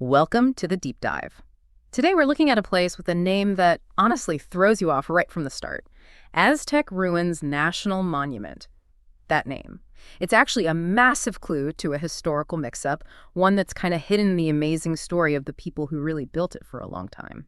Welcome to the Deep Dive. Today we're looking at a place with a name that honestly throws you off right from the start. Aztec Ruins National Monument. That name. It's actually a massive clue to a historical mix-up, one that's kind of hidden in the amazing story of the people who really built it for a long time.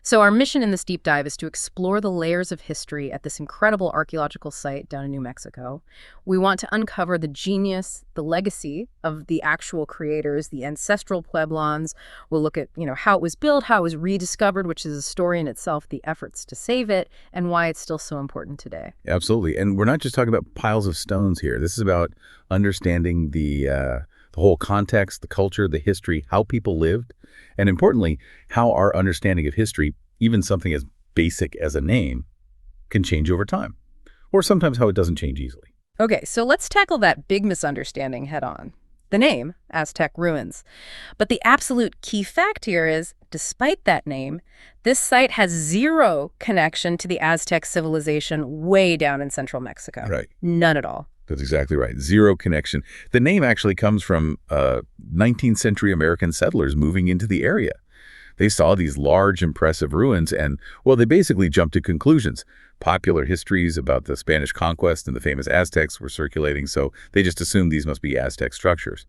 So our mission in this deep dive is to explore the layers of history at this incredible archaeological site down in New Mexico. We want to uncover the genius, the legacy of the actual creators, the ancestral Pueblons. We'll look at, how it was built, how it was rediscovered, which is a story in itself, the efforts to save it, and why it's still so important today. Absolutely. And we're not just talking about piles of stones here. This is about understanding the whole context, the culture, the history, how people lived, and importantly, how our understanding of history, even something as basic as a name, can change over time, or sometimes how it doesn't change easily. Okay, so let's tackle that big misunderstanding head on. The name, Aztec Ruins. But the absolute key fact here is, despite that name, this site has zero connection to the Aztec civilization way down in central Mexico. Right. None at all. That's exactly right. Zero connection. The name actually comes from 19th century American settlers moving into the area. They saw these large, impressive ruins and, well, they basically jumped to conclusions. Popular histories about the Spanish conquest and the famous Aztecs were circulating, so they just assumed these must be Aztec structures.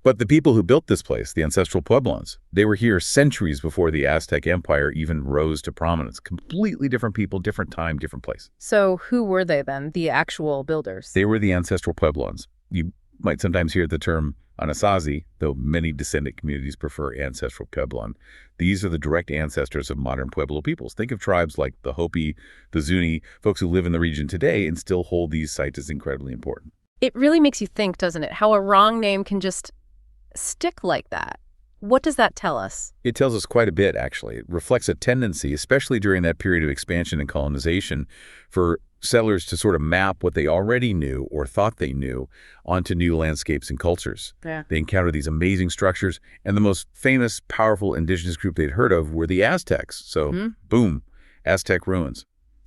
But the people who built this place, the ancestral Pueblons, they were here centuries before the Aztec Empire even rose to prominence. Completely different people, different time, different place. So who were they then, the actual builders? They were the ancestral Pueblons. You might sometimes hear the term Anasazi, though many descendant communities prefer ancestral Pueblon. These are the direct ancestors of modern Pueblo peoples. Think of tribes like the Hopi, the Zuni, folks who live in the region today and still hold these sites as incredibly important. It really makes you think, doesn't it, how a wrong name can just stick like that. What does that tell us? It tells us quite a bit, actually. It reflects a tendency, especially during that period of expansion and colonization, for settlers to sort of map what they already knew or thought they knew onto new landscapes and cultures. Yeah. They encountered these amazing structures, and the most famous, powerful indigenous group they'd heard of were the Aztecs. So, boom, Aztec ruins.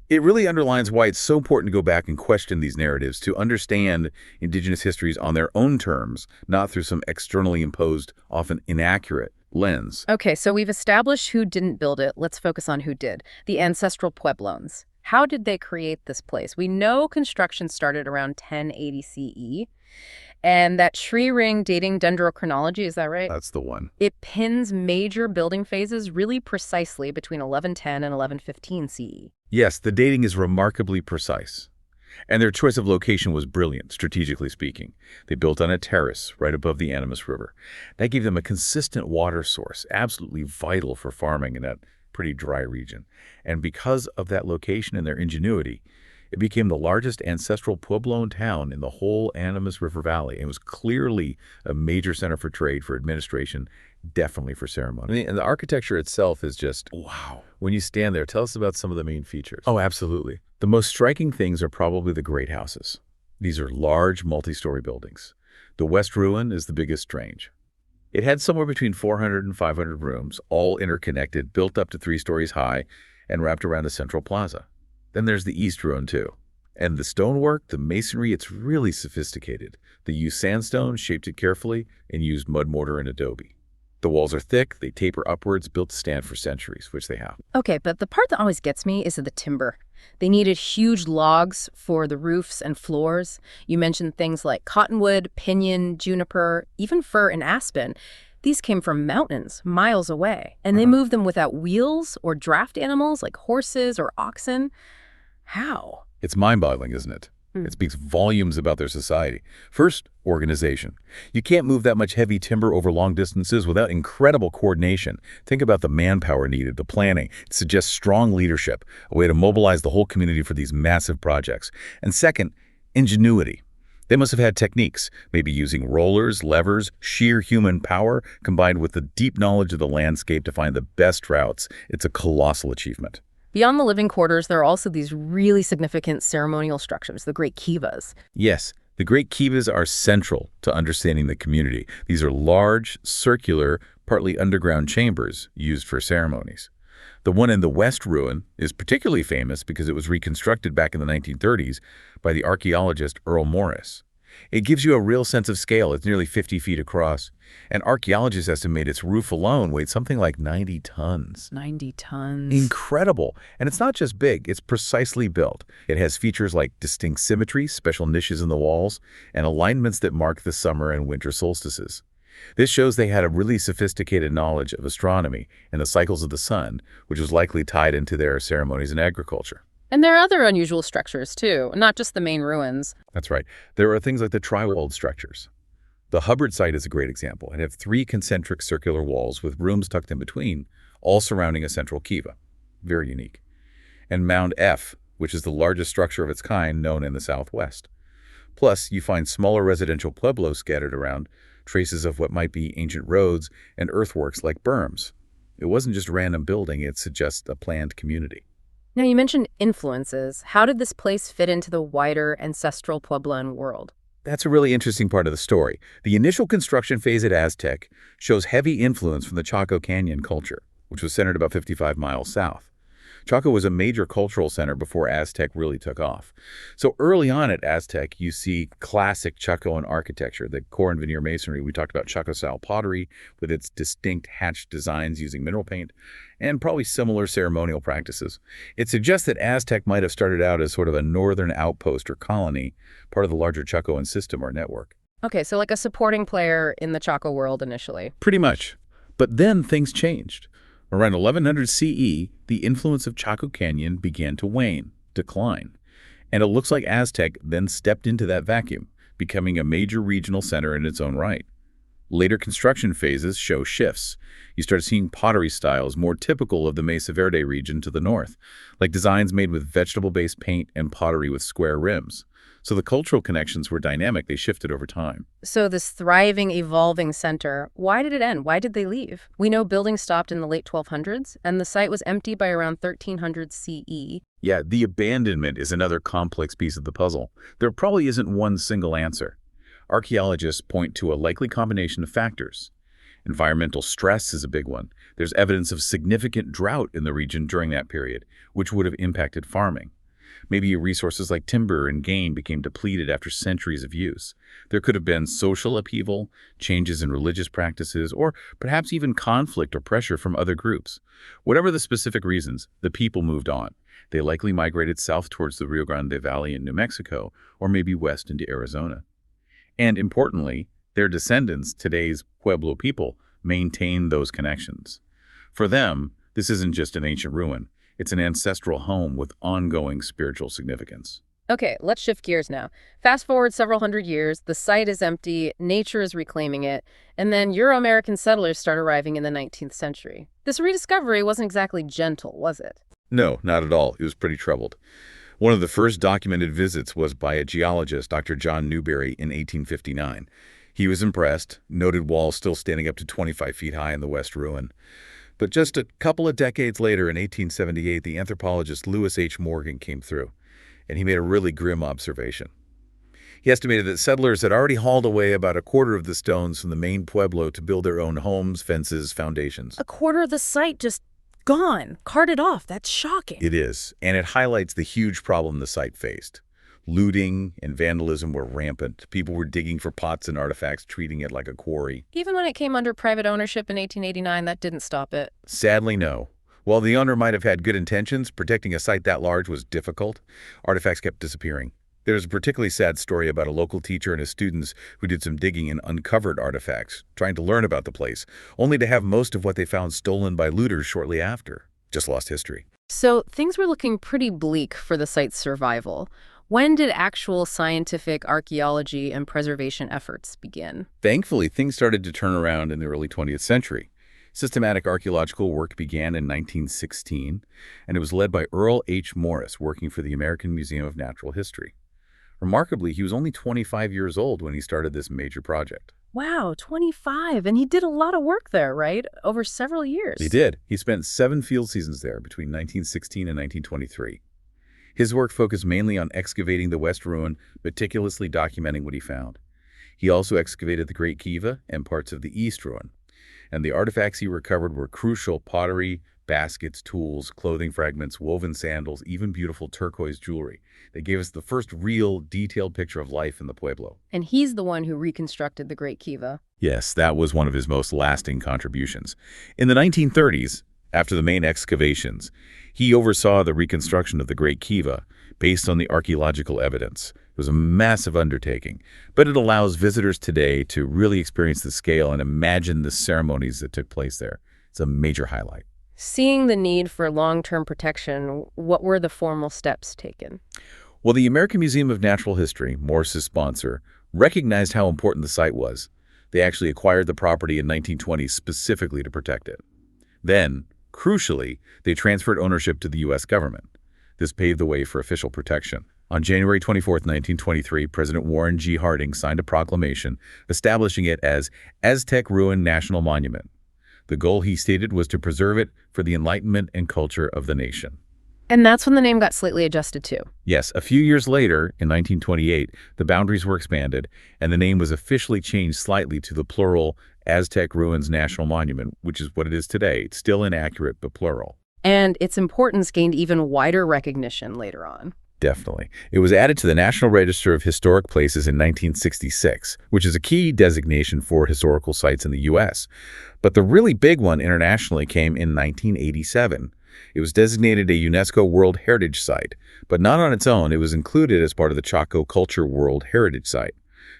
It really underlines why it's so important to go back and question these narratives, to understand indigenous histories on their own terms, not through some externally imposed, often inaccurate lens. Okay, so we've established who didn't build it. Let's focus on who did. The ancestral Pueblons. How did they create this place? We know construction started around 1080 CE. And that tree ring dating dendrochronology, is that right? That's the one. It pins major building phases really precisely between 1110 and 1115 CE. Yes, the dating is remarkably precise. And their choice of location was brilliant, strategically speaking. They built on a terrace right above the Animas River. That gave them a consistent water source, absolutely vital for farming in that pretty dry region. And because of that location and their ingenuity, it became the largest ancestral Pueblo town in the whole Animas River Valley. It was clearly a major center for trade, for administration, definitely for ceremony. And the architecture itself is just, wow. When you stand there, tell us about some of the main features. Oh, absolutely. The most striking things are probably the great houses. These are large, multi-story buildings. The West Ruin is the biggest range. It had somewhere between 400 and 500 rooms, all interconnected, built up to 3 stories high, and wrapped around a central plaza. Then there's the East Ruin, too. And the stonework, the masonry, it's really sophisticated. They used sandstone, shaped it carefully, and used mud mortar and adobe. The walls are thick, they taper upwards, built to stand for centuries, which they have. Okay, but the part that always gets me is the timber. They needed huge logs for the roofs and floors. You mentioned things like cottonwood, pinyon, juniper, even fir and aspen. These came from mountains, miles away, and they moved them without wheels or draft animals like horses or oxen. How? It's mind-boggling, isn't it? It speaks volumes about their society. First, organization. You can't move that much heavy timber over long distances without incredible coordination. Think about the manpower needed, the planning. It suggests strong leadership, a way to mobilize the whole community for these massive projects. And second, ingenuity. They must have had techniques, maybe using rollers, levers, sheer human power, combined with the deep knowledge of the landscape to find the best routes. It's a colossal achievement. Beyond the living quarters, there are also these really significant ceremonial structures, the great kivas. Yes, the great kivas are central to understanding the community. These are large, circular, partly underground chambers used for ceremonies. The one in the West Ruin is particularly famous because it was reconstructed back in the 1930s by the archaeologist Earl Morris. It gives you a real sense of scale. It's nearly 50 feet across. And archaeologists estimate its roof alone weighed something like 90 tons. 90 tons. Incredible. And it's not just big, it's precisely built. It has features like distinct symmetry, special niches in the walls, and alignments that mark the summer and winter solstices. This shows they had a really sophisticated knowledge of astronomy and the cycles of the sun, which was likely tied into their ceremonies and agriculture. And there are other unusual structures, too, not just the main ruins. That's right. There are things like the tri-walled structures. The Hubbard site is a great example. It had 3 concentric circular walls with rooms tucked in between, all surrounding a central kiva. Very unique. And Mound F, which is the largest structure of its kind known in the Southwest. Plus, you find smaller residential pueblos scattered around, traces of what might be ancient roads and earthworks like berms. It wasn't just random building, it suggests a planned community. Now, you mentioned influences. How did this place fit into the wider ancestral Puebloan world? That's a really interesting part of the story. The initial construction phase at Aztec shows heavy influence from the Chaco Canyon culture, which was centered about 55 miles south. Chaco was a major cultural center before Aztec really took off. So early on at Aztec, you see classic Chacoan architecture, the core and veneer masonry. We talked about Chaco-style pottery with its distinct hatched designs using mineral paint, and probably similar ceremonial practices. It suggests that Aztec might have started out as sort of a northern outpost or colony, part of the larger Chacoan system or network. Okay, so like a supporting player in the Chaco world initially. Pretty much. But then things changed. Around 1100 CE, the influence of Chaco Canyon began to wane, decline. And it looks like Aztec then stepped into that vacuum, becoming a major regional center in its own right. Later construction phases show shifts. You start seeing pottery styles more typical of the Mesa Verde region to the north, like designs made with vegetable-based paint and pottery with square rims. So the cultural connections were dynamic. They shifted over time. So this thriving, evolving center, why did it end? Why did they leave? We know buildings stopped in the late 1200s, and the site was empty by around 1300 CE. Yeah, the abandonment is another complex piece of the puzzle. There probably isn't one single answer. Archaeologists point to a likely combination of factors. Environmental stress is a big one. There's evidence of significant drought in the region during that period, which would have impacted farming. Maybe resources like timber and game became depleted after centuries of use. There could have been social upheaval, changes in religious practices, or perhaps even conflict or pressure from other groups. Whatever the specific reasons, the people moved on. They likely migrated south towards the Rio Grande Valley in New Mexico, or maybe west into Arizona. And importantly, their descendants, today's Pueblo people, maintain those connections. For them, this isn't just an ancient ruin. It's an ancestral home with ongoing spiritual significance. Okay, let's shift gears now. Fast forward several hundred years, the site is empty, nature is reclaiming it, and then Euro-American settlers start arriving in the 19th century. This rediscovery wasn't exactly gentle, was it? No, not at all. It was pretty troubled. One of the first documented visits was by a geologist, Dr. John Newberry, in 1859. He was impressed, noted walls still standing up to 25 feet high in the West Ruin. But just a couple of decades later, in 1878, the anthropologist Lewis H. Morgan came through, and he made a really grim observation. He estimated that settlers had already hauled away about a quarter of the stones from the main pueblo to build their own homes, fences, foundations. A quarter of the site just gone, carted off. That's shocking. It is, and it highlights the huge problem the site faced. Looting and vandalism were rampant. People were digging for pots and artifacts, treating it like a quarry. Even when it came under private ownership in 1889, that didn't stop it. Sadly, no. While the owner might have had good intentions, protecting a site that large was difficult. Artifacts kept disappearing. There's a particularly sad story about a local teacher and his students who did some digging and uncovered artifacts, trying to learn about the place, only to have most of what they found stolen by looters shortly after. Just lost history. So things were looking pretty bleak for the site's survival. When did actual scientific archaeology and preservation efforts begin? Thankfully, things started to turn around in the early 20th century. Systematic archaeological work began in 1916, and it was led by Earl H. Morris, working for the American Museum of Natural History. Remarkably, he was only 25 years old when he started this major project. Wow, 25, and he did a lot of work there, right? Over several years. He did. He spent 7 field seasons there between 1916 and 1923. His work focused mainly on excavating the West Ruin, meticulously documenting what he found. He also excavated the Great Kiva and parts of the East Ruin. And the artifacts he recovered were crucial pottery, baskets, tools, clothing fragments, woven sandals, even beautiful turquoise jewelry. They gave us the first real, detailed picture of life in the Pueblo. And he's the one who reconstructed the Great Kiva. Yes, that was one of his most lasting contributions. In the 1930s, after the main excavations, he oversaw the reconstruction of the Great Kiva based on the archaeological evidence. It was a massive undertaking, but it allows visitors today to really experience the scale and imagine the ceremonies that took place there. It's a major highlight. Seeing the need for long-term protection, what were the formal steps taken? Well, the American Museum of Natural History, Morse's sponsor, recognized how important the site was. They actually acquired the property in 1920 specifically to protect it. Then, crucially, they transferred ownership to the U.S. government. This paved the way for official protection. On January 24, 1923, President Warren G. Harding signed a proclamation establishing it as Aztec Ruin National Monument. The goal, he stated, was to preserve it for the enlightenment and culture of the nation. And that's when the name got slightly adjusted too. Yes, a few years later, in 1928, the boundaries were expanded, and the name was officially changed slightly to the plural Aztec Ruins National Monument, which is what it is today. It's still inaccurate, but plural. And its importance gained even wider recognition later on. Definitely. It was added to the National Register of Historic Places in 1966, which is a key designation for historical sites in the U.S. But the really big one internationally came in 1987. It was designated a UNESCO World Heritage Site, but not on its own. It was included as part of the Chaco Culture World Heritage Site.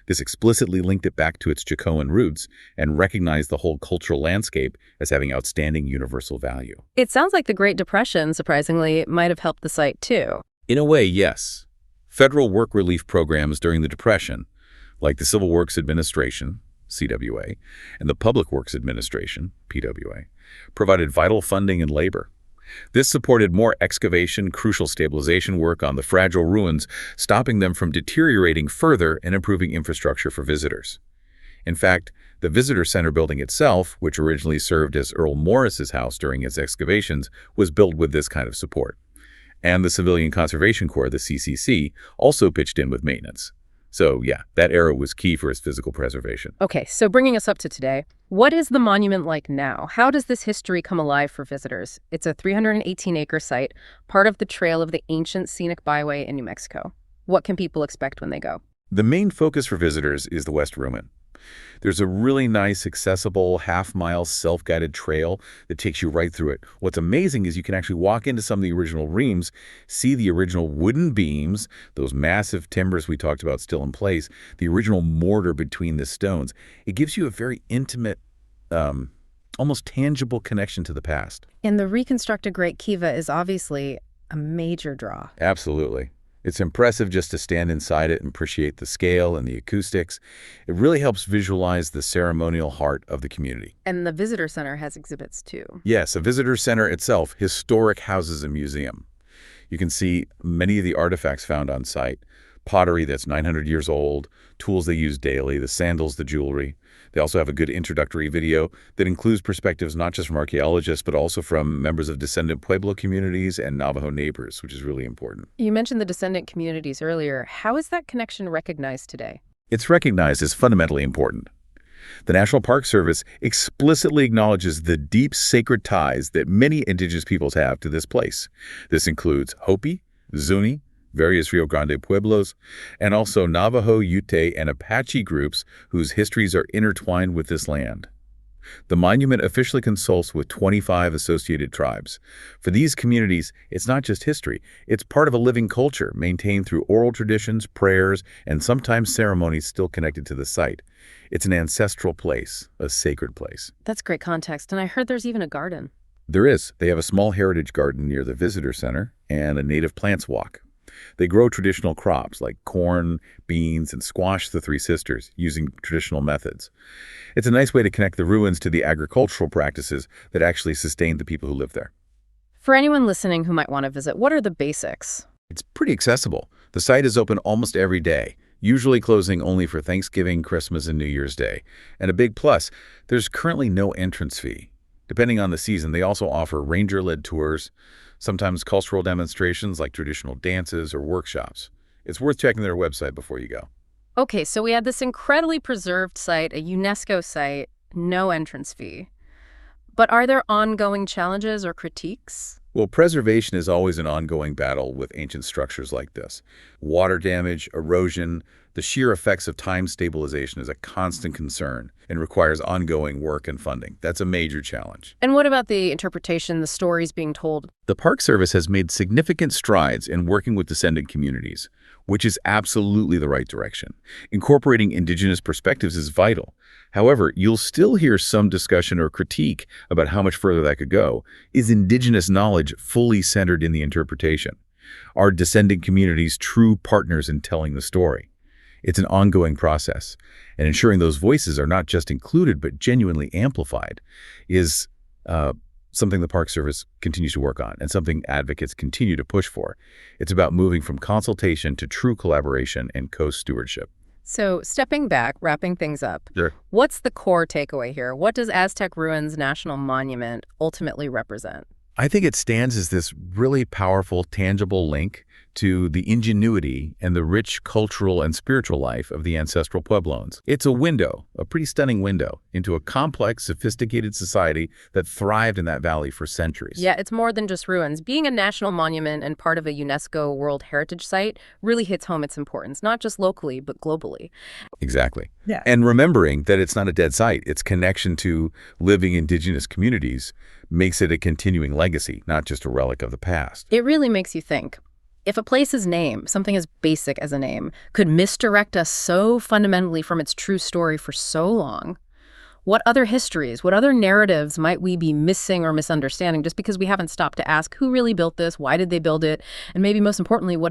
This explicitly linked it back to its Chacoan roots and recognized the whole cultural landscape as having outstanding universal value. It sounds like the Great Depression, surprisingly, might have helped the site too. In a way, yes. Federal work relief programs during the Depression, like the Civil Works Administration, CWA, and the Public Works Administration, PWA, provided vital funding and labor. This supported more excavation, crucial stabilization work on the fragile ruins, stopping them from deteriorating further and improving infrastructure for visitors. In fact, the Visitor Center building itself, which originally served as Earl Morris's house during its excavations, was built with this kind of support. And the Civilian Conservation Corps, the CCC, also pitched in with maintenance. So yeah, that era was key for its physical preservation. Okay, so bringing us up to today, what is the monument like now? How does this history come alive for visitors? It's a 318-acre site, part of the trail of the ancient scenic byway in New Mexico. What can people expect when they go? The main focus for visitors is the West Ruin. There's a really nice, accessible, half-mile self-guided trail that takes you right through it. What's amazing is you can actually walk into some of the original reams, see the original wooden beams, those massive timbers we talked about still in place, the original mortar between the stones. It gives you a very intimate, almost tangible connection to the past. And the reconstructed Great Kiva is obviously a major draw. Absolutely. It's impressive just to stand inside it and appreciate the scale and the acoustics. It really helps visualize the ceremonial heart of the community. And the visitor center has exhibits too. Yes, a visitor center itself, historic houses and museum. You can see many of the artifacts found on site. Pottery that's 900 years old, tools they use daily, the sandals, the jewelry. They also have a good introductory video that includes perspectives not just from archaeologists, but also from members of descendant Pueblo communities and Navajo neighbors, which is really important. You mentioned the descendant communities earlier. How is that connection recognized today? It's recognized as fundamentally important. The National Park Service explicitly acknowledges the deep sacred ties that many indigenous peoples have to this place. This includes Hopi, Zuni, various Rio Grande Pueblos, and also Navajo, Ute, and Apache groups whose histories are intertwined with this land. The monument officially consults with 25 associated tribes. For these communities, it's not just history. It's part of a living culture maintained through oral traditions, prayers, and sometimes ceremonies still connected to the site. It's an ancestral place, a sacred place. That's great context, and I heard there's even a garden. There is. They have a small heritage garden near the visitor center and a native plants walk. They grow traditional crops like corn, beans, and squash, the Three Sisters, using traditional methods. It's a nice way to connect the ruins to the agricultural practices that actually sustained the people who live there. For anyone listening who might want to visit, what are the basics? It's pretty accessible. The site is open almost every day, usually closing only for Thanksgiving, Christmas, and New Year's Day. And a big plus, there's currently no entrance fee. Depending on the season, they also offer ranger-led tours, sometimes cultural demonstrations like traditional dances or workshops. It's worth checking their website before you go. Okay, so we had this incredibly preserved site, a UNESCO site, no entrance fee. But are there ongoing challenges or critiques? Well, preservation is always an ongoing battle with ancient structures like this. Water damage, erosion, the sheer effects of time stabilization is a constant concern and requires ongoing work and funding. That's a major challenge. And what about the interpretation, the stories being told? The Park Service has made significant strides in working with descendant communities, which is absolutely the right direction. Incorporating indigenous perspectives is vital. However, you'll still hear some discussion or critique about how much further that could go. Is indigenous knowledge fully centered in the interpretation? Are descendant communities true partners in telling the story? It's an ongoing process, and ensuring those voices are not just included but genuinely amplified is something the Park Service continues to work on and something advocates continue to push for. It's about moving from consultation to true collaboration and co-stewardship. So, stepping back, wrapping things up, Sure. what's the core takeaway here? What does Aztec Ruins National Monument ultimately represent? I think it stands as this really powerful, tangible link to the ingenuity and the rich cultural and spiritual life of the ancestral Pueblones. It's a window, a pretty stunning window, into a complex, sophisticated society that thrived in that valley for centuries. Yeah, it's more than just ruins. Being a national monument and part of a UNESCO World Heritage Site really hits home its importance, not just locally, but globally. Exactly. Yeah. And remembering that it's not a dead site, its connection to living indigenous communities makes it a continuing legacy, not just a relic of the past. It really makes you think. If a place's name, something as basic as a name, could misdirect us so fundamentally from its true story for so long, what other histories, what other narratives might we be missing or misunderstanding just because we haven't stopped to ask who really built this, why did they build it, and maybe most importantly, what did